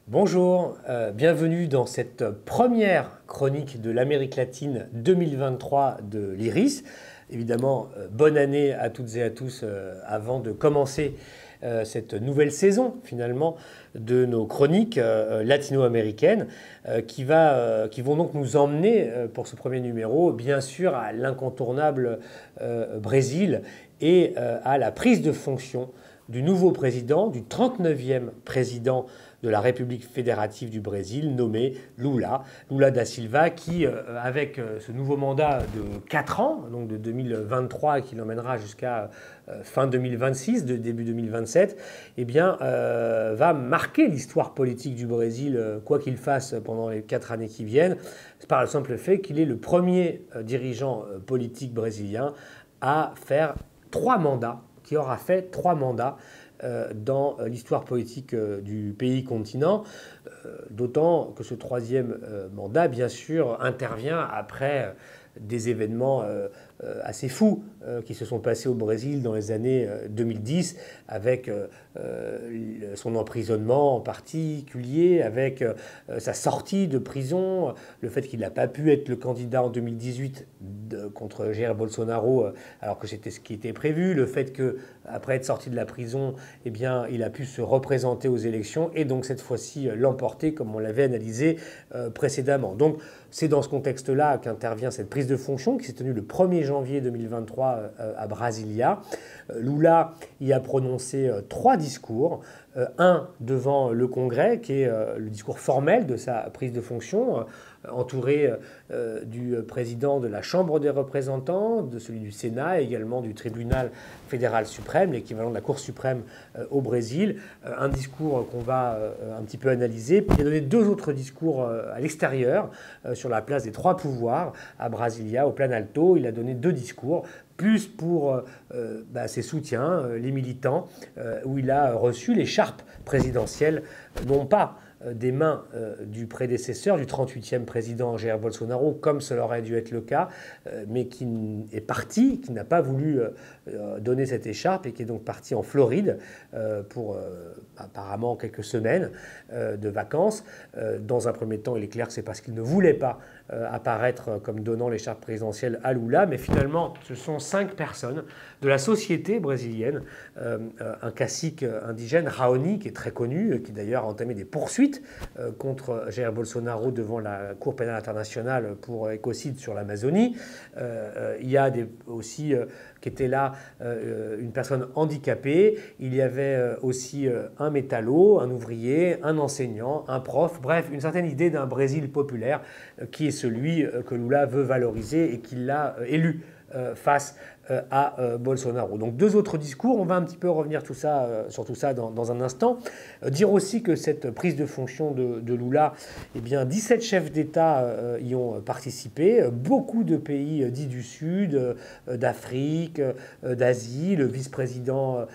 Bonjour, bienvenue dans cette première chronique de l'Amérique latine 2023 de l'IRIS. Évidemment, bonne année à toutes et à tous avant de commencer cette nouvelle saison finalement de nos chroniques latino-américaines qui vont donc nous emmener pour ce premier numéro bien sûr à l'incontournable Brésil et à la prise de fonction du nouveau président, du 39e président de la République fédérative du Brésil, nommé Lula da Silva, qui, avec ce nouveau mandat de 4 ans, donc de 2023, qui l'emmènera jusqu'à fin 2026, de début 2027, eh bien, va marquer l'histoire politique du Brésil, quoi qu'il fasse pendant les 4 années qui viennent, par le simple fait qu'il est le premier dirigeant politique brésilien à faire 3 mandats, qui aura fait 3 mandats dans l'histoire politique du pays continent, d'autant que ce 3e mandat, bien sûr, intervient après des événements assez fous qui se sont passés au Brésil dans les années 2010, avec son emprisonnement en particulier, avec sa sortie de prison, le fait qu'il n'a pas pu être le candidat en 2018 contre Jair Bolsonaro, alors que c'était ce qui était prévu, le fait qu'après être sorti de la prison, eh bien, il a pu se représenter aux élections et donc cette fois-ci l'emporter comme on l'avait analysé précédemment. Donc c'est dans ce contexte-là qu'intervient cette prise de fonction qui s'est tenue le 1er janvier 2023 à Brasilia. Lula y a prononcé 3 discours. Un devant le Congrès, qui est le discours formel de sa prise de fonction, entouré du président de la Chambre des représentants, de celui du Sénat et également du tribunal fédéral suprême, l'équivalent de la Cour suprême au Brésil. Un discours qu'on va un petit peu analyser. Puis il a donné 2 autres discours à l'extérieur, sur la place des 3 pouvoirs, à Brasilia, au Planalto. Il a donné 2 discours, plus pour ses soutiens, les militants, où il a reçu l'écharpe présidentielle, non pas des mains du prédécesseur, du 38e président Jair Bolsonaro, comme cela aurait dû être le cas, mais qui est parti, qui n'a pas voulu donner cette écharpe et qui est donc parti en Floride pour apparemment quelques semaines de vacances. Dans un premier temps, il est clair que c'est parce qu'il ne voulait pas apparaître comme donnant l'écharpe présidentielle à Lula, mais finalement, ce sont 5 personnes de la société brésilienne, un cacique indigène, Raoni, qui est très connu, qui d'ailleurs a entamé des poursuites contre Jair Bolsonaro devant la Cour pénale internationale pour écocide sur l'Amazonie. Il y a aussi qui était là une personne handicapée. Il y avait aussi un métallo, un ouvrier, un enseignant, un prof. Bref, une certaine idée d'un Brésil populaire qui est celui que Lula veut valoriser et qu'il l'a élu face à Bolsonaro. Donc 2 autres discours, on va un petit peu revenir sur tout ça dans un instant. Dire aussi que cette prise de fonction de Lula, eh bien 17 chefs d'État y ont participé, beaucoup de pays dits du Sud, d'Afrique, d'Asie, le vice-président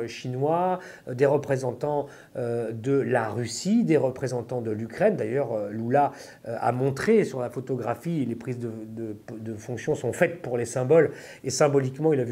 chinois, des représentants de la Russie, des représentants de l'Ukraine. D'ailleurs, Lula a montré sur la photographie, les prises de fonction sont faites pour les symboles, et symboliquement, il a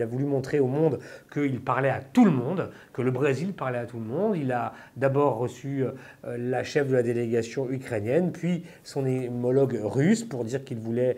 voulu montrer au monde qu'il parlait à tout le monde, que le Brésil parlait à tout le monde. Il a d'abord reçu la chef de la délégation ukrainienne, puis son homologue russe pour dire qu'il voulait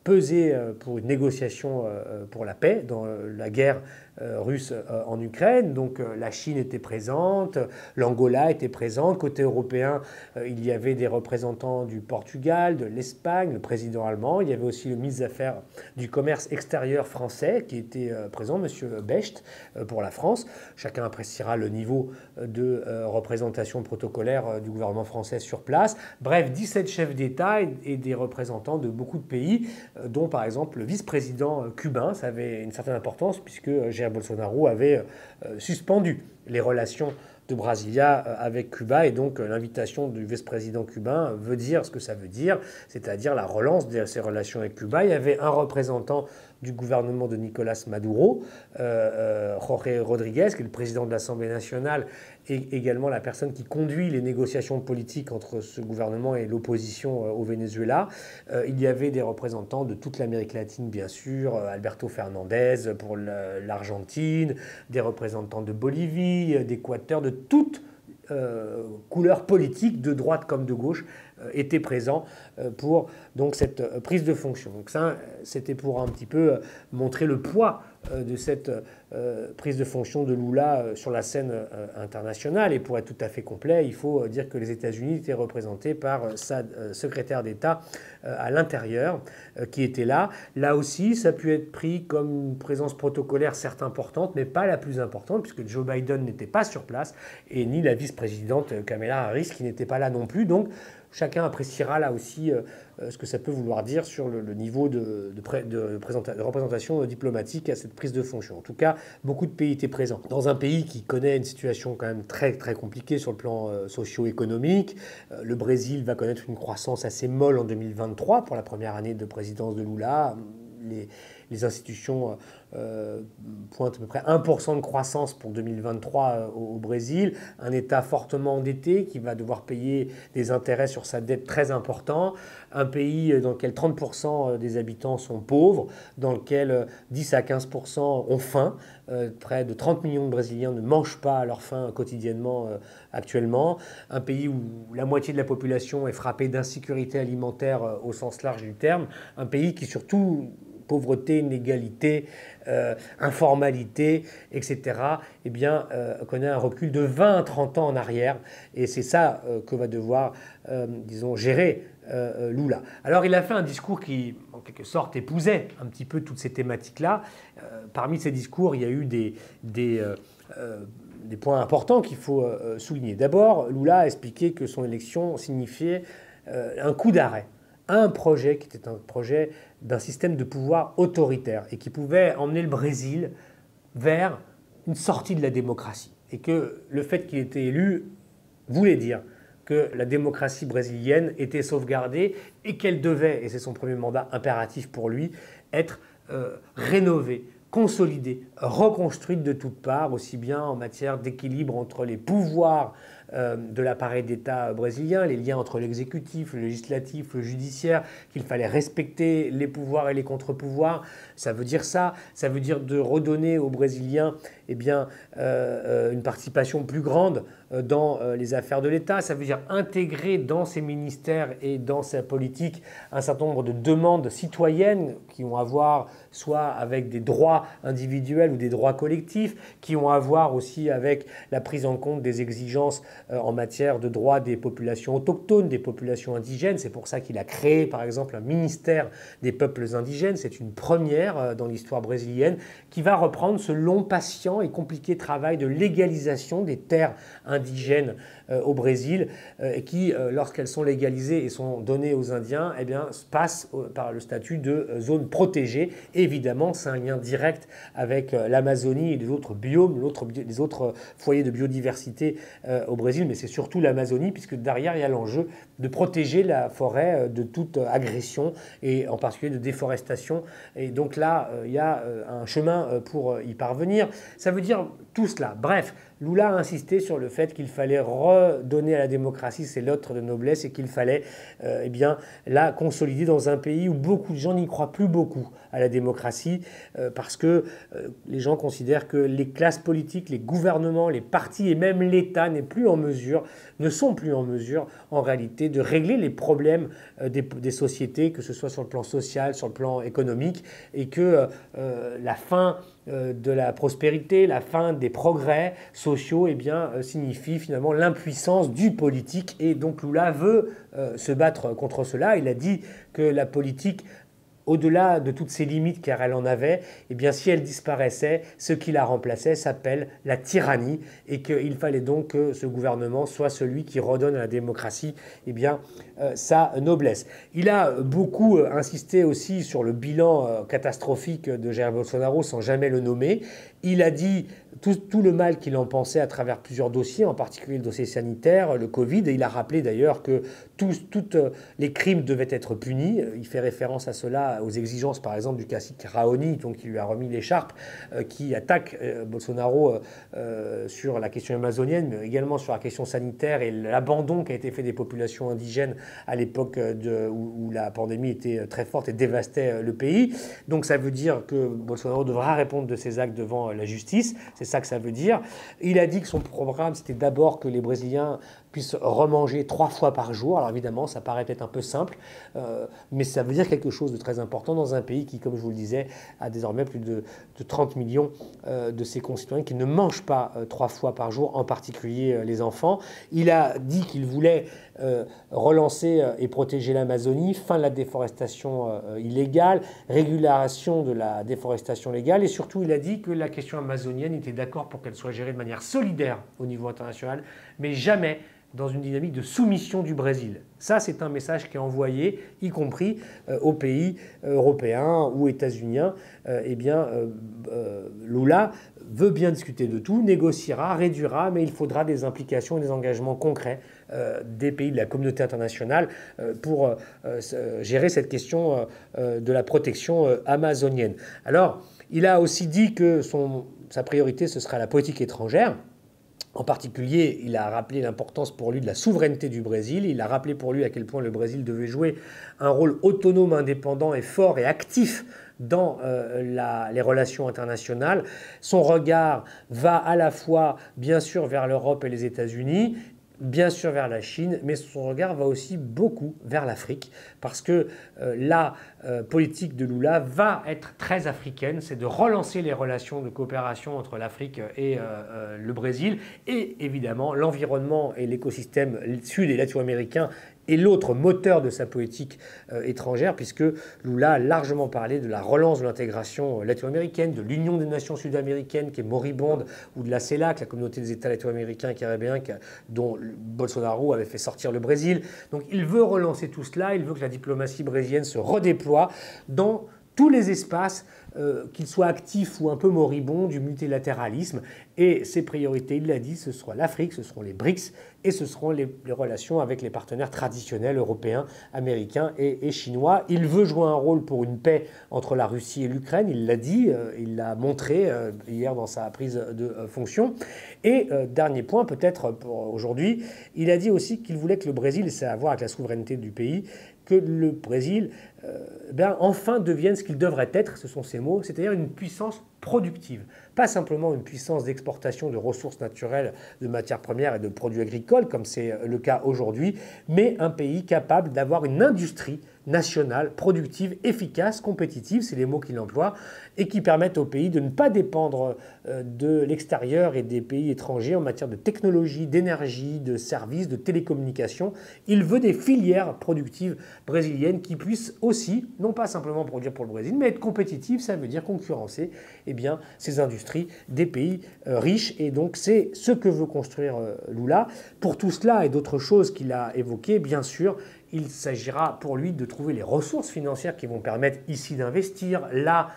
peser pour une négociation pour la paix dans la guerre russe en Ukraine. Donc la Chine était présente, l'Angola était présente. Côté européen, il y avait des représentants du Portugal, de l'Espagne, le président allemand. Il y avait aussi le ministre des Affaires du commerce extérieur français qui était présent, M. Becht, pour la France. Chacun appréciera le niveau de représentation protocolaire du gouvernement français sur place. Bref, 17 chefs d'État et des représentants de beaucoup de pays, dont par exemple le vice-président cubain. Ça avait une certaine importance puisque Jair Bolsonaro avait suspendu les relations de Brasilia avec Cuba. Et donc l'invitation du vice-président cubain veut dire ce que ça veut dire, c'est-à-dire la relance de ces relations avec Cuba. Il y avait un représentant du gouvernement de Nicolás Maduro, Jorge Rodríguez, qui est le président de l'Assemblée nationale et également la personne qui conduit les négociations politiques entre ce gouvernement et l'opposition au Venezuela. Il y avait des représentants de toute l'Amérique latine, bien sûr, Alberto Fernandez pour l'Argentine, des représentants de Bolivie, d'Équateur, de toute couleur politique, de droite comme de gauche, étaient présents pour donc, cette prise de fonction. Donc ça, c'était pour un petit peu montrer le poids de cette prise de fonction de Lula sur la scène internationale. Et pour être tout à fait complet, il faut dire que les États-Unis étaient représentés par sa secrétaire d'État à l'intérieur qui était là. Là aussi, ça a pu être pris comme une présence protocolaire certes importante, mais pas la plus importante, puisque Joe Biden n'était pas sur place, et ni la vice-présidente Kamala Harris qui n'était pas là non plus. Donc, chacun appréciera là aussi ce que ça peut vouloir dire sur le niveau de représentation diplomatique à cette prise de fonction. En tout cas, beaucoup de pays étaient présents. Dans un pays qui connaît une situation quand même très, très compliquée sur le plan socio-économique, le Brésil va connaître une croissance assez molle en 2023 pour la première année de présidence de Lula. Les institutions pointent à peu près 1% de croissance pour 2023 au Brésil, un État fortement endetté qui va devoir payer des intérêts sur sa dette très importants, un pays dans lequel 30% des habitants sont pauvres, dans lequel 10 à 15% ont faim, près de 30 millions de Brésiliens ne mangent pas à leur faim quotidiennement actuellement, un pays où la moitié de la population est frappée d'insécurité alimentaire au sens large du terme, un pays qui surtout pauvreté, inégalité, informalité, etc., eh bien, connaît un recul de 20 à 30 ans en arrière. Et c'est ça que va devoir, disons, gérer Lula. Alors, il a fait un discours qui, en quelque sorte, épousait un petit peu toutes ces thématiques-là. Parmi ces discours, il y a eu des points importants qu'il faut souligner. D'abord, Lula a expliqué que son élection signifiait un coup d'arrêt à un projet qui était un projet d'un système de pouvoir autoritaire et qui pouvait emmener le Brésil vers une sortie de la démocratie. Et que le fait qu'il ait été élu voulait dire que la démocratie brésilienne était sauvegardée et qu'elle devait, et c'est son premier mandat impératif pour lui, être rénovée, consolidée, reconstruite de toutes parts, aussi bien en matière d'équilibre entre les pouvoirs de l'appareil d'État brésilien, les liens entre l'exécutif, le législatif, le judiciaire, qu'il fallait respecter les pouvoirs et les contre-pouvoirs. Ça veut dire ça veut dire de redonner aux Brésiliens eh bien, une participation plus grande dans les affaires de l'État. Ça veut dire intégrer dans ses ministères et dans sa politique un certain nombre de demandes citoyennes qui ont à voir soit avec des droits individuels ou des droits collectifs, qui ont à voir aussi avec la prise en compte des exigences en matière de droits des populations autochtones, des populations indigènes. C'est pour ça qu'il a créé, par exemple, un ministère des peuples indigènes. C'est une première dans l'histoire brésilienne qui va reprendre ce long, patient et compliqué travail de légalisation des terres indigènes au Brésil et qui, lorsqu'elles sont légalisées et sont données aux Indiens, eh bien, passent par le statut de zone protégée. Et évidemment, c'est un lien direct avec l'Amazonie et les autres biomes, les autres foyers de biodiversité au Brésil, mais c'est surtout l'Amazonie, puisque derrière, il y a l'enjeu de protéger la forêt de toute agression, et en particulier de déforestation. Et donc là, il y a un chemin pour y parvenir. Ça veut dire tout cela. Bref, Lula a insisté sur le fait qu'il fallait redonner à la démocratie ses lettres de noblesse et qu'il fallait eh bien, la consolider dans un pays où beaucoup de gens n'y croient plus beaucoup à la démocratie parce que les gens considèrent que les classes politiques, les gouvernements, les partis et même l'État ne sont plus en mesure en réalité de régler les problèmes des sociétés, que ce soit sur le plan social, sur le plan économique, et que la fin de la prospérité, la fin des progrès sociaux, eh bien, signifie finalement l'impuissance du politique. Et donc Lula veut se battre contre cela. Il a dit que la politique, au-delà de toutes ses limites, car elle en avait, eh bien, si elle disparaissait, ce qui la remplaçait s'appelle la tyrannie, et qu'il fallait donc que ce gouvernement soit celui qui redonne à la démocratie eh bien, sa noblesse. Il a beaucoup insisté aussi sur le bilan catastrophique de Jair Bolsonaro sans jamais le nommer. Il a dit tout le mal qu'il en pensait à travers plusieurs dossiers, en particulier le dossier sanitaire, le Covid. Et il a rappelé d'ailleurs que tous les crimes devaient être punis. Il fait référence à cela, aux exigences par exemple du cacique Raoni, donc qui lui a remis l'écharpe, qui attaque Bolsonaro sur la question amazonienne, mais également sur la question sanitaire et l'abandon qui a été fait des populations indigènes à l'époque où la pandémie était très forte et dévastait le pays. Donc ça veut dire que Bolsonaro devra répondre de ses actes devant la justice. C'est ça que ça veut dire. Il a dit que son programme, c'était d'abord que les Brésiliens puissent remanger 3 fois par jour. Alors évidemment, ça paraît peut-être un peu simple, mais ça veut dire quelque chose de très important dans un pays qui, comme je vous le disais, a désormais plus de 30 millions de ses concitoyens qui ne mangent pas 3 fois par jour, en particulier les enfants. Il a dit qu'il voulait relancer et protéger l'Amazonie, fin de la déforestation illégale, régulation de la déforestation légale, et surtout il a dit que la question amazonienne était d'accord pour qu'elle soit gérée de manière solidaire au niveau international, mais jamais dans une dynamique de soumission du Brésil. Ça, c'est un message qui est envoyé, y compris aux pays européens ou états-uniens. Lula veut bien discuter de tout, négociera, réduira, mais il faudra des implications et des engagements concrets des pays de la communauté internationale pour gérer cette question de la protection amazonienne. Alors, il a aussi dit que sa priorité, ce sera la politique étrangère. En particulier, il a rappelé l'importance pour lui de la souveraineté du Brésil. Il a rappelé pour lui à quel point le Brésil devait jouer un rôle autonome, indépendant et fort et actif dans les relations internationales. Son regard va à la fois, bien sûr, vers l'Europe et les États-Unis, bien sûr vers la Chine, mais son regard va aussi beaucoup vers l'Afrique, parce que la politique de Lula va être très africaine, c'est de relancer les relations de coopération entre l'Afrique et le Brésil, et évidemment l'environnement et l'écosystème sud et latino-américain est l'autre moteur de sa politique étrangère, puisque Lula a largement parlé de la relance de l'intégration latino-américaine, de l'Union des nations sud-américaines qui est moribonde, ou de la CELAC, la communauté des États latino-américains et caribéens, dont Bolsonaro avait fait sortir le Brésil. Donc il veut relancer tout cela, il veut que la diplomatie brésilienne se redéploie dans tous les espaces, qu'ils soient actifs ou un peu moribonds, du multilatéralisme. Et ses priorités, il l'a dit, ce sera l'Afrique, ce seront les BRICS et ce seront les relations avec les partenaires traditionnels européens, américains et chinois. Il veut jouer un rôle pour une paix entre la Russie et l'Ukraine, il l'a dit, il l'a montré hier dans sa prise de fonction. Et dernier point, peut-être pour aujourd'hui, il a dit aussi qu'il voulait que le Brésil, et ça a à voir avec la souveraineté du pays, que le Brésil enfin devienne ce qu'il devrait être, ce sont ses mots, c'est-à-dire une puissance productive. Pas simplement une puissance d'exportation de ressources naturelles, de matières premières et de produits agricoles, comme c'est le cas aujourd'hui, mais un pays capable d'avoir une industrie nationale, productive, efficace, compétitive, c'est les mots qu'il emploie, et qui permettent au pays de ne pas dépendre de l'extérieur et des pays étrangers en matière de technologie, d'énergie, de services, de télécommunications. Il veut des filières productives brésiliennes qui puissent aussi, non pas simplement produire pour le Brésil, mais être compétitives, ça veut dire concurrencer ces industries des pays riches. Et donc c'est ce que veut construire Lula. Pour tout cela et d'autres choses qu'il a évoquées, bien sûr, il s'agira pour lui de trouver les ressources financières qui vont permettre ici d'investir, là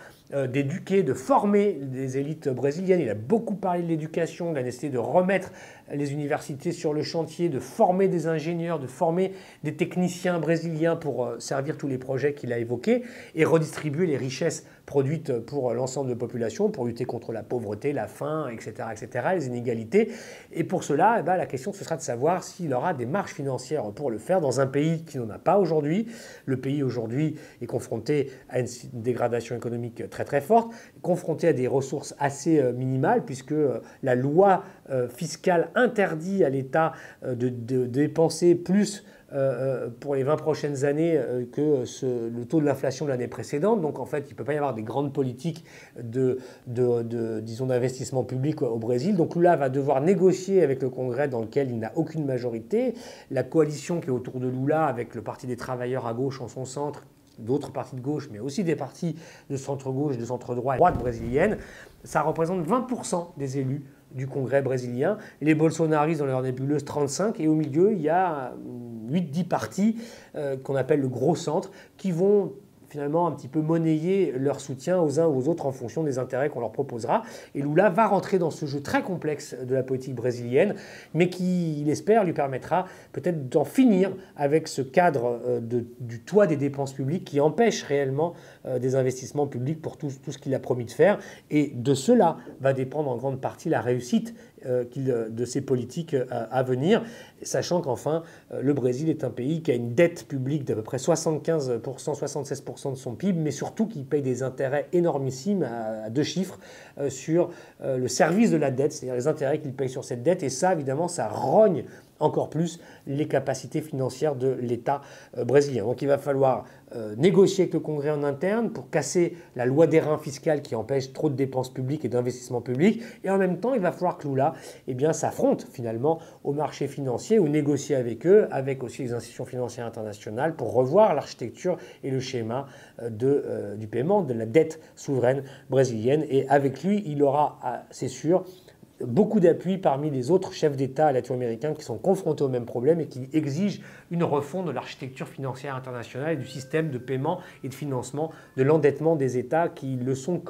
d'éduquer, de former des élites brésiliennes. Il a beaucoup parlé de l'éducation, de la nécessité de remettre les universités sur le chantier, de former des ingénieurs, de former des techniciens brésiliens pour servir tous les projets qu'il a évoqués et redistribuer les richesses produites pour l'ensemble de la population, pour lutter contre la pauvreté, la faim, etc., les inégalités. Et pour cela, la question, ce sera de savoir s'il aura des marges financières pour le faire dans un pays qui n'en a pas aujourd'hui. Le pays aujourd'hui est confronté à une dégradation économique très très forte, confronté à des ressources assez minimales, puisque la loi fiscale interdit à l'État de dépenser plus pour les 20 prochaines années que le taux de l'inflation de l'année précédente. Donc en fait, il ne peut pas y avoir des grandes politiques disons, d'investissement public au Brésil. Donc Lula va devoir négocier avec le Congrès dans lequel il n'a aucune majorité. La coalition qui est autour de Lula, avec le Parti des travailleurs à gauche en son centre, d'autres partis de gauche, mais aussi des partis de centre-gauche, de centre-droit et droite brésilienne, ça représente 20% des élus du Congrès brésilien. Les bolsonaristes dans leur nébuleuse 35, et au milieu, il y a 8-10 partis qu'on appelle le gros centre, qui vont finalement un petit peu monnayer leur soutien aux uns ou aux autres en fonction des intérêts qu'on leur proposera. Et Lula va rentrer dans ce jeu très complexe de la politique brésilienne, mais qui, il espère, lui permettra peut-être d'en finir avec ce cadre du toit des dépenses publiques qui empêche réellement des investissements publics pour tout ce qu'il a promis de faire. Et de cela va dépendre en grande partie la réussite de ces politiques à venir, sachant qu'enfin, le Brésil est un pays qui a une dette publique d'à peu près 75%, 76% de son PIB, mais surtout qui paye des intérêts énormissimes à deux chiffres sur le service de la dette, c'est-à-dire les intérêts qu'il paye sur cette dette. Et ça, évidemment, ça rogne encore plus les capacités financières de l'État brésilien. Donc il va falloir négocier avec le Congrès en interne pour casser la loi des reins fiscale qui empêche trop de dépenses publiques et d'investissements publics. Et en même temps, il va falloir que Lula s'affronte finalement au marché financier ou négocier avec eux, avec aussi les institutions financières internationales pour revoir l'architecture et le schéma du paiement de la dette souveraine brésilienne. Et avec lui, il aura, c'est sûr, beaucoup d'appui parmi les autres chefs d'État latino-américains qui sont confrontés au même problème et qui exigent une refonte de l'architecture financière internationale et du système de paiement et de financement de l'endettement des États qui le sont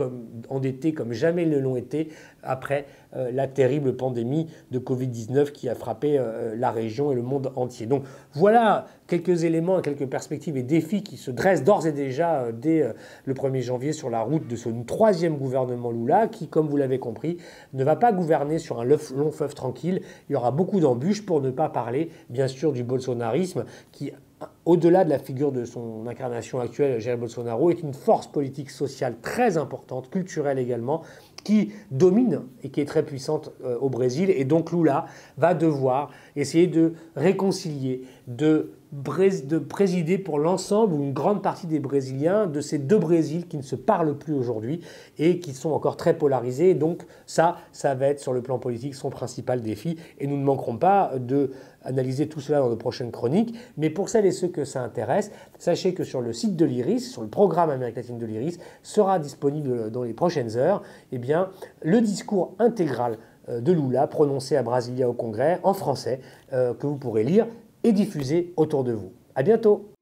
endettés comme jamais ils ne l'ont été après la terrible pandémie de Covid-19 qui a frappé la région et le monde entier. Donc voilà quelques éléments, quelques perspectives et défis qui se dressent d'ores et déjà dès le 1er janvier sur la route de ce troisième gouvernement Lula qui, comme vous l'avez compris, ne va pas gouverner sur un long fleuve tranquille. Il y aura beaucoup d'embûches pour ne pas parler, bien sûr, du bolsonarisme qui, au-delà de la figure de son incarnation actuelle, Jair Bolsonaro, est une force politique sociale très importante, culturelle également, qui domine et qui est très puissante au Brésil. Et donc Lula va devoir essayer de réconcilier, de présider pour l'ensemble ou une grande partie des Brésiliens de ces deux Brésils qui ne se parlent plus aujourd'hui et qui sont encore très polarisés. Donc ça va être sur le plan politique son principal défi et nous ne manquerons pas d'analyser tout cela dans de prochaines chroniques. Mais pour celles et ceux que ça intéresse, sachez que sur le site de l'IRIS, sur le programme Amérique latine de l'IRIS, sera disponible dans les prochaines heures le discours intégral de Lula prononcé à Brasilia au Congrès en français que vous pourrez lire et diffuser autour de vous. À bientôt!